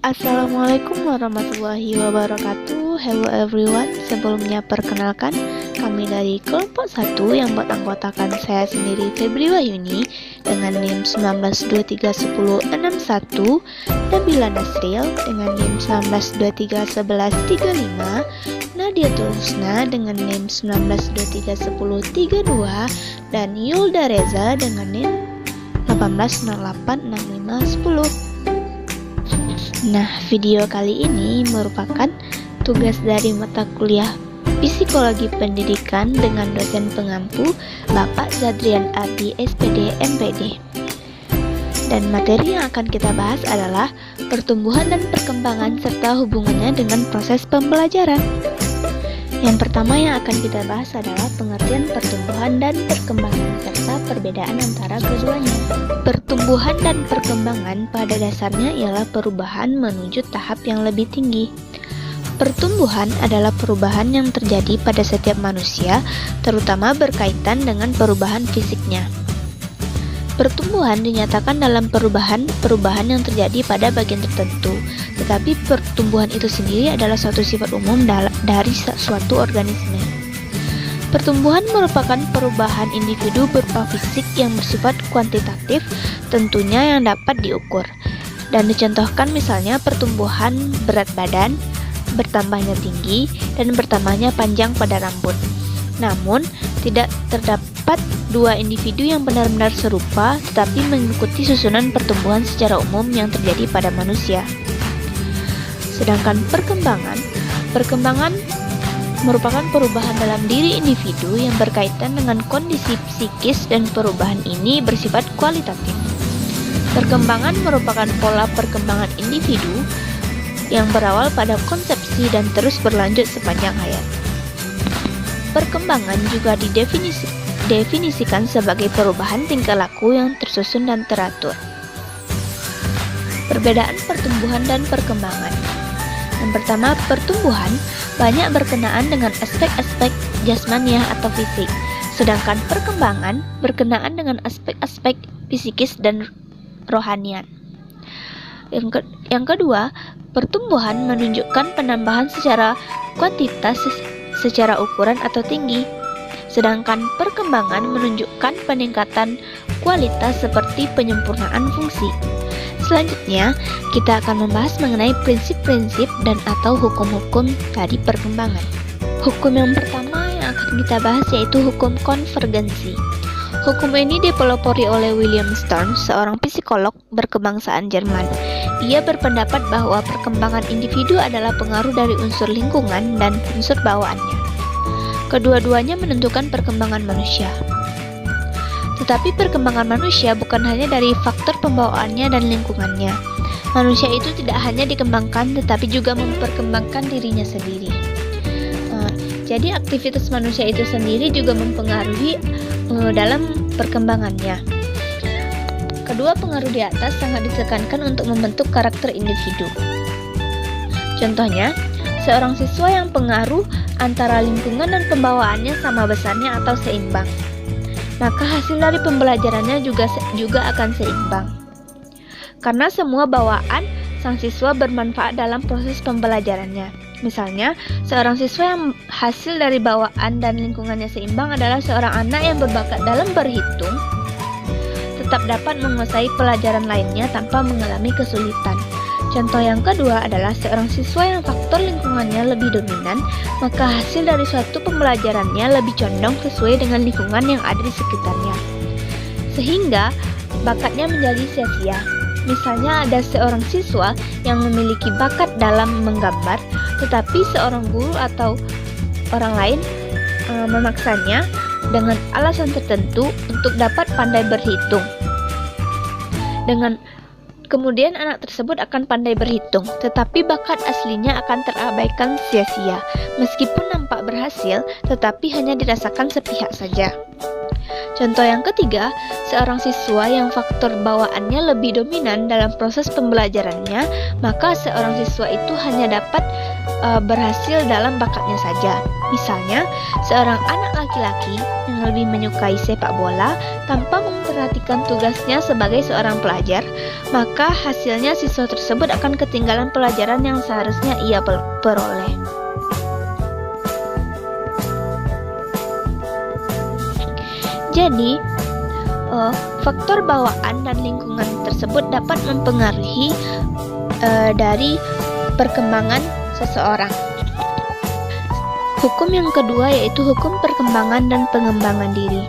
Assalamualaikum warahmatullahi wabarakatuh. Hello everyone. Sebelumnya perkenalkan, kami dari kelompok 1 yang beranggotakan saya sendiri Febri Wahyuni dengan NIM 19231061, Nabila Nasril dengan NIM 19231135, Nadia Tulusna dengan NIM 19231032, dan Yulda Reza dengan NIM 18086510. Nah, video kali ini merupakan tugas dari mata kuliah Psikologi Pendidikan dengan dosen pengampu Bapak Zadrian Ardi SPD MPD. Dan materi yang akan kita bahas adalah pertumbuhan dan perkembangan serta hubungannya dengan proses pembelajaran. Yang pertama yang akan kita bahas adalah pengertian pertumbuhan dan perkembangan serta perbedaan antara keduanya. Pertumbuhan dan perkembangan pada dasarnya ialah perubahan menuju tahap yang lebih tinggi. Pertumbuhan adalah perubahan yang terjadi pada setiap manusia, terutama berkaitan dengan perubahan fisiknya. Pertumbuhan dinyatakan dalam perubahan yang terjadi pada bagian tertentu, tetapi pertumbuhan itu sendiri adalah suatu sifat umum dari suatu organisme. Pertumbuhan merupakan perubahan individu berupa fisik yang bersifat kuantitatif, tentunya yang dapat diukur. Dan dicontohkan misalnya pertumbuhan berat badan, bertambahnya tinggi, dan bertambahnya panjang pada rambut. Namun, tidak terdapat dua individu yang benar-benar serupa tetapi mengikuti susunan pertumbuhan secara umum yang terjadi pada manusia. Sedangkan perkembangan merupakan perubahan dalam diri individu yang berkaitan dengan kondisi psikis dan perubahan ini bersifat kualitatif. Perkembangan merupakan pola perkembangan individu yang berawal pada konsepsi dan terus berlanjut sepanjang hayat. Perkembangan juga didefinisikan sebagai perubahan tingkah laku yang tersusun dan teratur. Perbedaan pertumbuhan dan perkembangan. Yang pertama, pertumbuhan banyak berkenaan dengan aspek-aspek jasmaniah atau fisik, sedangkan perkembangan berkenaan dengan aspek-aspek psikis dan rohanian. Yang kedua, pertumbuhan menunjukkan penambahan secara kuantitas secara ukuran atau tinggi, sedangkan perkembangan menunjukkan peningkatan kualitas seperti penyempurnaan fungsi. Selanjutnya, kita akan membahas mengenai prinsip-prinsip dan atau hukum-hukum dari perkembangan. Hukum yang pertama yang akan kita bahas yaitu hukum konvergensi. Hukum ini dipelopori oleh William Stern, seorang psikolog berkebangsaan Jerman. Ia berpendapat bahwa perkembangan individu adalah pengaruh dari unsur lingkungan dan unsur bawaannya. Kedua-duanya menentukan perkembangan manusia. Tetapi perkembangan manusia bukan hanya dari faktor pembawaannya dan lingkungannya. Manusia itu tidak hanya dikembangkan tetapi juga memperkembangkan dirinya sendiri. Jadi aktivitas manusia itu sendiri juga mempengaruhi dalam perkembangannya. Kedua pengaruh di atas sangat ditekankan untuk membentuk karakter individu. Contohnya, seorang siswa yang pengaruh antara lingkungan dan pembawaannya sama besarnya atau seimbang, maka hasil dari pembelajarannya juga akan seimbang. Karena semua bawaan sang siswa bermanfaat dalam proses pembelajarannya. Misalnya, seorang siswa yang hasil dari bawaan dan lingkungannya seimbang adalah seorang anak yang berbakat dalam berhitung, tetap dapat menguasai pelajaran lainnya tanpa mengalami kesulitan. Contoh yang kedua adalah seorang siswa yang faktor lingkungannya lebih dominan, maka hasil dari suatu pembelajarannya lebih condong sesuai dengan lingkungan yang ada di sekitarnya, sehingga bakatnya menjadi sia-sia. Misalnya ada seorang siswa yang memiliki bakat dalam menggambar, tetapi seorang guru atau orang lain memaksanya dengan alasan tertentu untuk dapat pandai berhitung. Kemudian anak tersebut akan pandai berhitung, tetapi bakat aslinya akan terabaikan sia-sia. Meskipun nampak berhasil, tetapi hanya dirasakan sepihak saja. Contoh yang ketiga, seorang siswa yang faktor bawaannya lebih dominan dalam proses pembelajarannya, maka seorang siswa itu hanya dapat berhasil dalam bakatnya saja. Misalnya, seorang anak laki-laki yang lebih menyukai sepak bola tanpa memperhatikan tugasnya sebagai seorang pelajar, maka hasilnya siswa tersebut akan ketinggalan pelajaran yang seharusnya ia peroleh. Jadi, faktor bawaan dan lingkungan tersebut dapat mempengaruhi dari perkembangan seseorang. Hukum yang kedua yaitu hukum perkembangan dan pengembangan diri.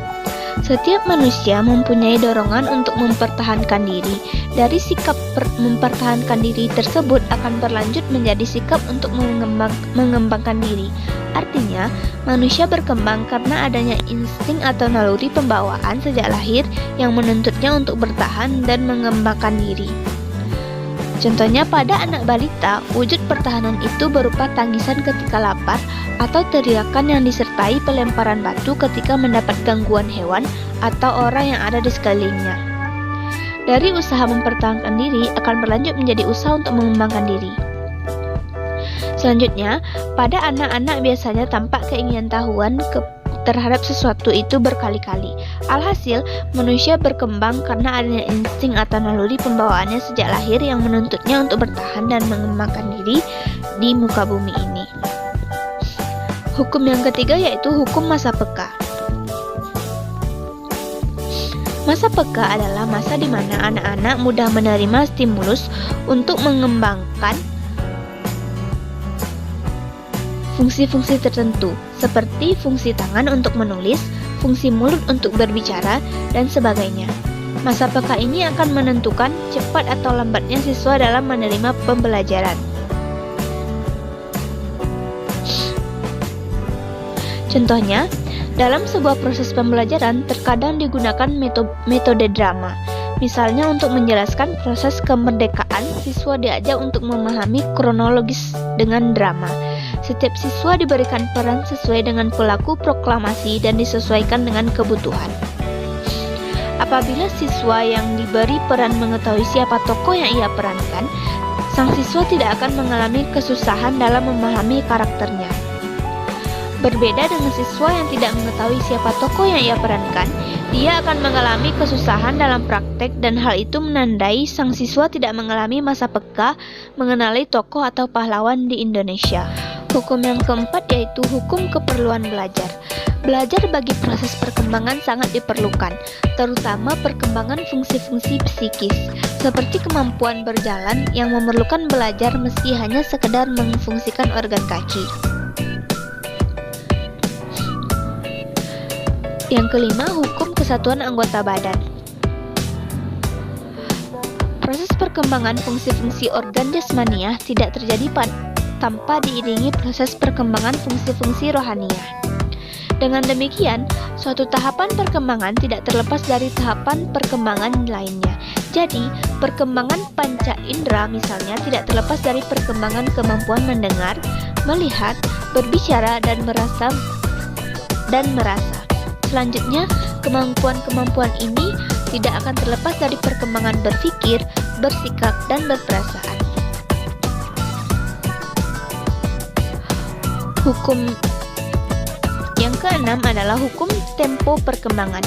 Setiap manusia mempunyai dorongan untuk mempertahankan diri. Dari sikap mempertahankan diri tersebut akan berlanjut menjadi sikap untuk mengembangkan diri. Artinya, manusia berkembang karena adanya insting atau naluri pembawaan sejak lahir yang menuntutnya untuk bertahan dan mengembangkan diri. Contohnya pada anak balita, wujud pertahanan itu berupa tangisan ketika lapar atau teriakan yang disertai pelemparan batu ketika mendapat gangguan hewan atau orang yang ada di sekelilingnya. Dari usaha mempertahankan diri akan berlanjut menjadi usaha untuk mengembangkan diri. Selanjutnya, pada anak-anak biasanya tampak keingintahuan terhadap sesuatu itu berkali-kali. Alhasil, manusia berkembang karena adanya insting atau naluri pembawaannya sejak lahir yang menuntutnya untuk bertahan dan mengembangkan diri di muka bumi ini. Hukum yang ketiga yaitu hukum masa peka. Masa peka adalah masa di mana anak-anak mudah menerima stimulus untuk mengembangkan fungsi-fungsi tertentu, seperti fungsi tangan untuk menulis, fungsi mulut untuk berbicara, dan sebagainya. Masa peka ini akan menentukan cepat atau lambatnya siswa dalam menerima pembelajaran. Contohnya, dalam sebuah proses pembelajaran terkadang digunakan metode drama. Misalnya untuk menjelaskan proses kemerdekaan, siswa diajak untuk memahami kronologis dengan drama. Setiap siswa diberikan peran sesuai dengan pelaku proklamasi dan disesuaikan dengan kebutuhan. Apabila siswa yang diberi peran mengetahui siapa tokoh yang ia perankan, sang siswa tidak akan mengalami kesusahan dalam memahami karakternya. Berbeda dengan siswa yang tidak mengetahui siapa tokoh yang ia perankan, dia akan mengalami kesusahan dalam praktek dan hal itu menandai sang siswa tidak mengalami masa peka mengenali tokoh atau pahlawan di Indonesia. Hukum yang keempat yaitu hukum keperluan belajar. Belajar bagi proses perkembangan sangat diperlukan, terutama perkembangan fungsi-fungsi psikis, seperti kemampuan berjalan yang memerlukan belajar meski hanya sekedar memfungsikan organ kaki. Yang kelima, hukum kesatuan anggota badan. Proses perkembangan fungsi-fungsi organ jasmaniah tidak terjadi tanpa diiringi proses perkembangan fungsi-fungsi rohaniah. Dengan demikian, suatu tahapan perkembangan tidak terlepas dari tahapan perkembangan lainnya. Jadi, perkembangan panca indera misalnya tidak terlepas dari perkembangan kemampuan mendengar, melihat, berbicara, dan merasa. Selanjutnya, kemampuan-kemampuan ini tidak akan terlepas dari perkembangan berpikir, bersikap, dan berperasaan. Hukum yang keenam adalah hukum tempo perkembangan.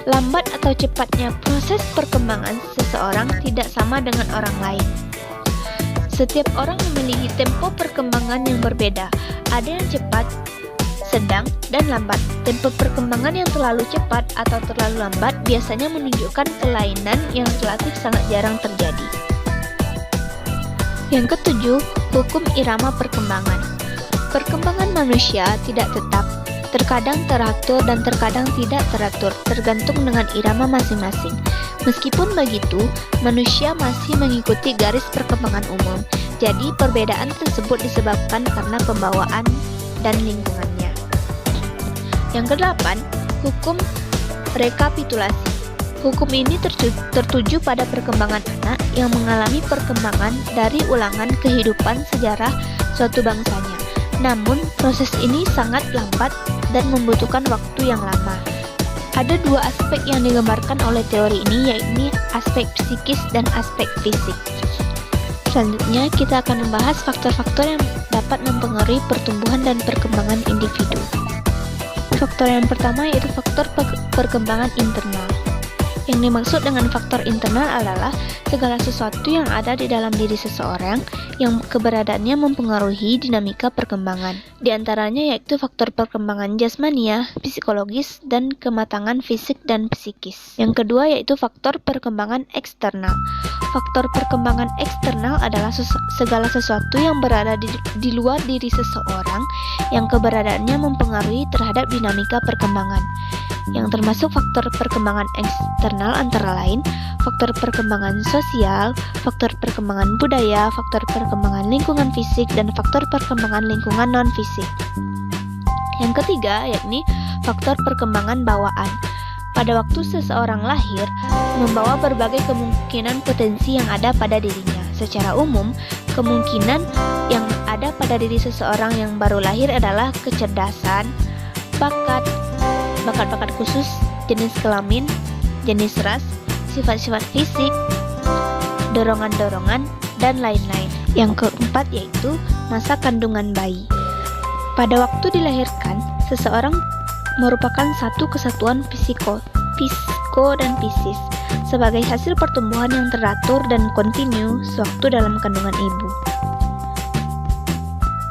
Lambat atau cepatnya proses perkembangan seseorang tidak sama dengan orang lain. Setiap orang memiliki tempo perkembangan yang berbeda. Ada yang cepat, sedang, dan lambat. Tempo perkembangan yang terlalu cepat atau terlalu lambat biasanya menunjukkan kelainan yang relatif sangat jarang terjadi. Yang ketujuh, hukum irama perkembangan. Perkembangan manusia tidak tetap, terkadang teratur dan terkadang tidak teratur, tergantung dengan irama masing-masing. Meskipun begitu, manusia masih mengikuti garis perkembangan umum. Jadi, perbedaan tersebut disebabkan karena pembawaan dan lingkungannya. Yang kedelapan, hukum rekapitulasi. Hukum ini tertuju pada perkembangan anak yang mengalami perkembangan dari ulangan kehidupan sejarah suatu bangsanya. Namun, proses ini sangat lambat dan membutuhkan waktu yang lama. Ada dua aspek yang digambarkan oleh teori ini, yaitu aspek psikis dan aspek fisik. Selanjutnya, kita akan membahas faktor-faktor yang dapat mempengaruhi pertumbuhan dan perkembangan individu. Faktor yang pertama yaitu faktor perkembangan internal. Yang dimaksud dengan faktor internal adalah segala sesuatu yang ada di dalam diri seseorang yang keberadaannya mempengaruhi dinamika perkembangan. Di antaranya yaitu faktor perkembangan jasmania, psikologis, dan kematangan fisik dan psikis. Yang kedua yaitu faktor perkembangan eksternal. Faktor perkembangan eksternal adalah segala sesuatu yang berada di luar diri seseorang yang keberadaannya mempengaruhi terhadap dinamika perkembangan. Yang termasuk faktor perkembangan eksternal antara lain faktor perkembangan sosial, faktor perkembangan budaya, faktor perkembangan lingkungan fisik, dan faktor perkembangan lingkungan non-fisik. Yang ketiga yakni faktor perkembangan bawaan. Pada waktu seseorang lahir, membawa berbagai kemungkinan potensi yang ada pada dirinya. Secara umum, kemungkinan yang ada pada diri seseorang yang baru lahir adalah kecerdasan, bakat khusus, jenis kelamin, jenis ras, sifat-sifat fisik, dorongan-dorongan, dan lain-lain. Yang keempat yaitu masa kandungan bayi. Pada waktu dilahirkan, seseorang merupakan satu kesatuan psiko dan fisis sebagai hasil pertumbuhan yang teratur dan kontinu sewaktu dalam kandungan ibu.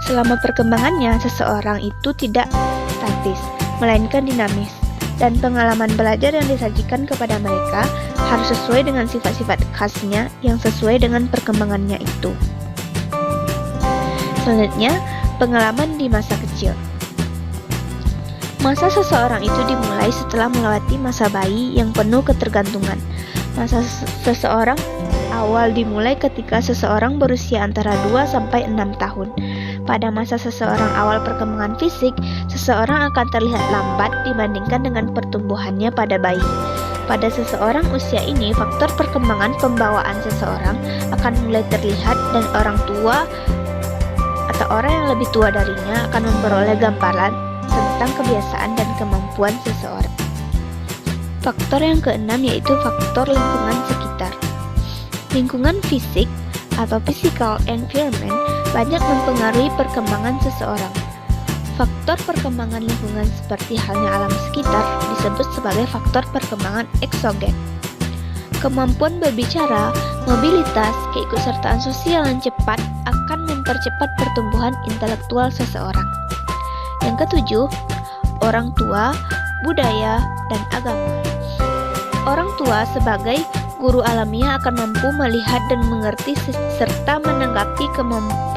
Selama perkembangannya, seseorang itu tidak statis, melainkan dinamis, dan pengalaman belajar yang disajikan kepada mereka harus sesuai dengan sifat-sifat khasnya yang sesuai dengan perkembangannya itu. Selanjutnya, pengalaman di masa kecil. Masa seseorang itu dimulai setelah melewati masa bayi yang penuh ketergantungan. Masa seseorang awal dimulai ketika seseorang berusia antara 2-6 tahun. Pada masa seseorang awal perkembangan fisik, seseorang akan terlihat lambat dibandingkan dengan pertumbuhannya pada bayi. Pada seseorang usia ini, faktor perkembangan pembawaan seseorang akan mulai terlihat dan orang tua atau orang yang lebih tua darinya akan memperoleh gambaran tentang kebiasaan dan kemampuan seseorang. Faktor yang keenam yaitu faktor lingkungan sekitar. Lingkungan fisik atau physical environment banyak mempengaruhi perkembangan seseorang. Faktor perkembangan lingkungan seperti halnya alam sekitar disebut sebagai faktor perkembangan eksogen. Kemampuan berbicara, mobilitas, keikutsertaan sosial yang cepat akan mempercepat pertumbuhan intelektual seseorang. Yang ketujuh, orang tua, budaya, dan agama. Orang tua sebagai guru alamiah akan mampu melihat dan mengerti serta menanggapi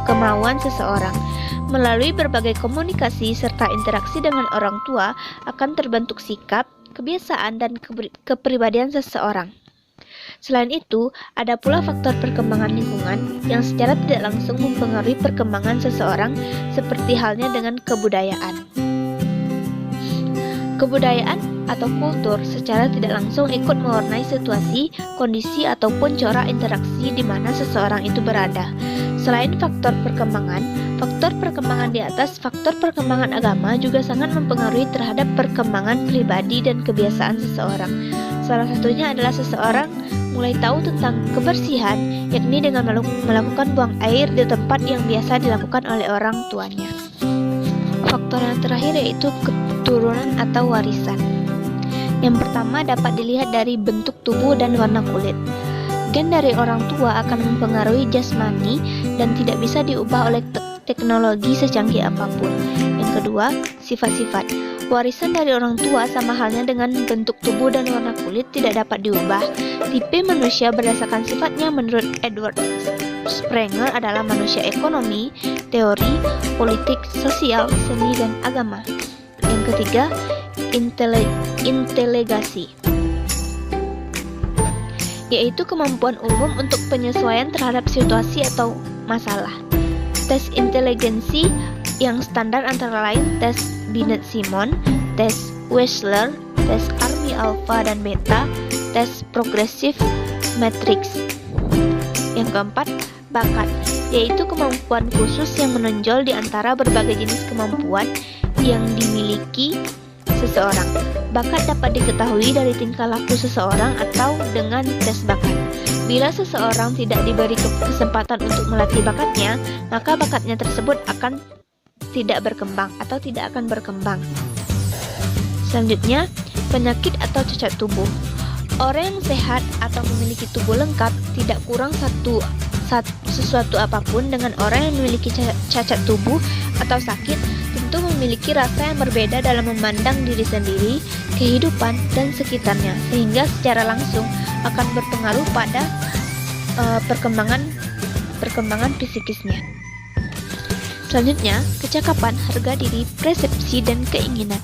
kemauan seseorang. Melalui berbagai komunikasi serta interaksi dengan orang tua akan terbentuk sikap, kebiasaan, dan kepribadian seseorang. Selain itu, ada pula faktor perkembangan lingkungan yang secara tidak langsung mempengaruhi perkembangan seseorang seperti halnya dengan kebudayaan. Kebudayaan atau kultur secara tidak langsung ikut mewarnai situasi, kondisi, ataupun corak interaksi di mana seseorang itu berada. Selain faktor perkembangan di atas, faktor perkembangan agama juga sangat mempengaruhi terhadap perkembangan pribadi dan kebiasaan seseorang. Salah satunya adalah seseorang mulai tahu tentang kebersihan, yakni dengan melakukan buang air di tempat yang biasa dilakukan oleh orang tuanya. Faktor yang terakhir yaitu keturunan atau warisan. Yang pertama dapat dilihat dari bentuk tubuh dan warna kulit. Gen dari orang tua akan mempengaruhi jasmani dan tidak bisa diubah oleh teknologi secanggih apapun. Yang kedua, sifat-sifat. Warisan dari orang tua sama halnya dengan bentuk tubuh dan warna kulit tidak dapat diubah. Tipe manusia berdasarkan sifatnya menurut Edward Springer adalah manusia ekonomi, teori, politik, sosial, seni, dan agama. Yang ketiga, inteligasi, yaitu kemampuan umum untuk penyesuaian terhadap situasi atau masalah. Tes inteligensi yang standar antara lain tes Binet-Simon, tes Wechsler, tes Army Alpha dan Beta, tes Progressive Matrix. Yang keempat, bakat, yaitu kemampuan khusus yang menonjol di antara berbagai jenis kemampuan yang dimiliki seseorang. Bakat dapat diketahui dari tingkah laku seseorang atau dengan tes bakat. Bila seseorang tidak diberi kesempatan untuk melatih bakatnya, maka bakatnya tersebut akan tidak berkembang atau tidak akan berkembang. Selanjutnya, penyakit atau cacat tubuh. Orang yang sehat atau memiliki tubuh lengkap tidak kurang sesuatu apapun dengan orang yang memiliki cacat tubuh atau sakit, tentu memiliki rasa yang berbeda dalam memandang diri sendiri, kehidupan, dan sekitarnya, sehingga secara langsung akan berpengaruh pada perkembangan psikisnya. Selanjutnya, kecakapan, harga diri, persepsi, dan keinginan.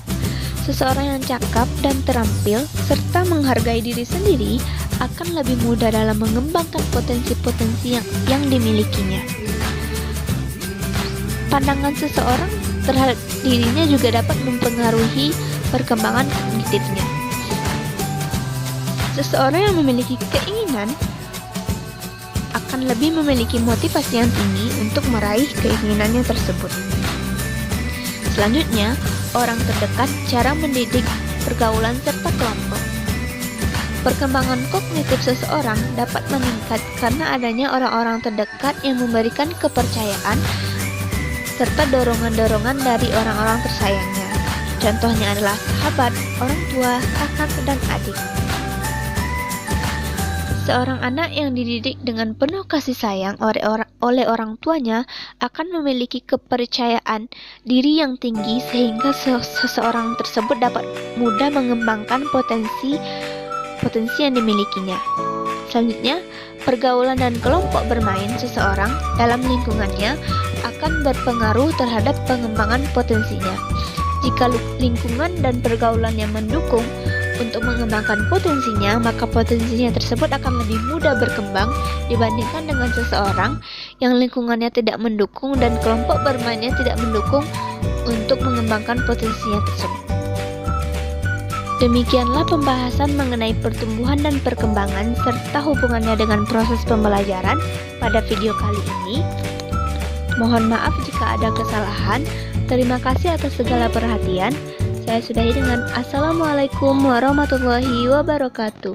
Seseorang yang cakap dan terampil serta menghargai diri sendiri akan lebih mudah dalam mengembangkan potensi-potensi yang dimilikinya. Pandangan seseorang terhadap dirinya juga dapat mempengaruhi perkembangan kognitifnya. Seseorang yang memiliki keinginan akan lebih memiliki motivasi yang tinggi untuk meraih keinginannya tersebut. Selanjutnya, orang terdekat, cara mendidik, pergaulan, serta kelompok. Perkembangan kognitif seseorang dapat meningkat karena adanya orang-orang terdekat yang memberikan kepercayaan serta dorongan-dorongan dari orang-orang tersayangnya. Contohnya adalah sahabat, orang tua, kakak, dan adik. Seorang anak yang dididik dengan penuh kasih sayang oleh orang tuanya akan memiliki kepercayaan diri yang tinggi sehingga seseorang tersebut dapat mudah mengembangkan potensi yang dimilikinya. Selanjutnya, pergaulan dan kelompok bermain seseorang dalam lingkungannya akan berpengaruh terhadap pengembangan potensinya. Jika lingkungan dan pergaulan yang mendukung untuk mengembangkan potensinya, maka potensinya tersebut akan lebih mudah berkembang dibandingkan dengan seseorang yang lingkungannya tidak mendukung dan kelompok bermainnya tidak mendukung untuk mengembangkan potensinya tersebut. Demikianlah pembahasan mengenai pertumbuhan dan perkembangan serta hubungannya dengan proses pembelajaran pada video kali ini. Mohon maaf jika ada kesalahan. Terima kasih atas segala perhatian. Saya sudahi dengan Assalamualaikum warahmatullahi wabarakatuh.